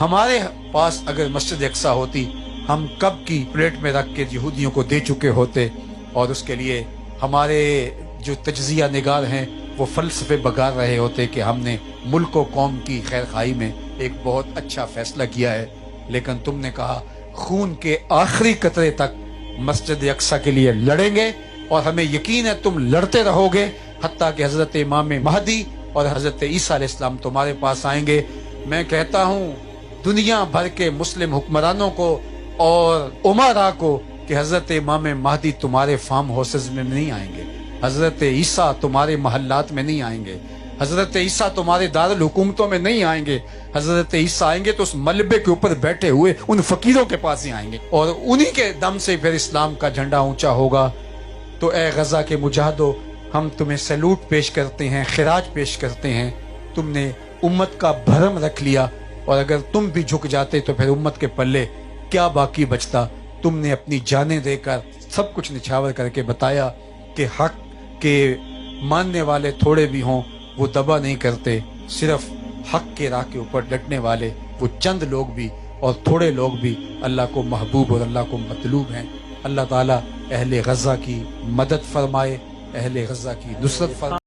ہمارے پاس اگر مسجد اقصی ہوتی ہم کب کی پلیٹ میں رکھ کے یہودیوں کو دے چکے ہوتے، اور اس کے لیے ہمارے جو تجزیہ نگار ہیں وہ فلسفے بگار رہے ہوتے کہ ہم نے ملک و قوم کی خیر خواہی میں ایک بہت اچھا فیصلہ کیا ہے۔ لیکن تم نے کہا خون کے آخری قطرے تک مسجد اقصی کے لیے لڑیں گے، اور ہمیں یقین ہے تم لڑتے رہو گے حتیٰ کہ حضرت امام مہدی اور حضرت عیسیٰ علیہ السلام تمہارے پاس آئیں گے۔ میں کہتا ہوں دنیا بھر کے مسلم حکمرانوں کو اور امراء کو کہ حضرت امام مہدی تمہارے فارم ہاؤسز میں نہیں آئیں گے، حضرت عیسیٰ تمہارے محلات میں نہیں آئیں گے، حضرت عیسیٰ تمہارے دارالحکومتوں میں نہیں آئیں گے۔ حضرت عیسیٰ آئیں گے تو اس ملبے کے اوپر بیٹھے ہوئے ان فقیروں کے پاس ہی آئیں گے، اور انہی کے دم سے پھر اسلام کا جھنڈا اونچا ہوگا۔ تو اے غزہ کے مجاہدو، ہم تمہیں سیلوٹ پیش کرتے ہیں، خراج پیش کرتے ہیں۔ تم نے امت کا بھرم رکھ لیا، اور اگر تم بھی جھک جاتے تو پھر امت کے پلے کیا باقی بچتا؟ تم نے اپنی جانیں دے کر سب کچھ نچھاور کر کے بتایا کہ حق کے ماننے والے تھوڑے بھی ہوں وہ دبا نہیں کرتے، صرف حق کے راہ کے اوپر ڈٹنے والے وہ چند لوگ بھی اور تھوڑے لوگ بھی اللہ کو محبوب اور اللہ کو مطلوب ہیں۔ اللہ تعالیٰ اہل غزہ کی مدد فرمائے، اہل غزہ کی نصرت فرمائے۔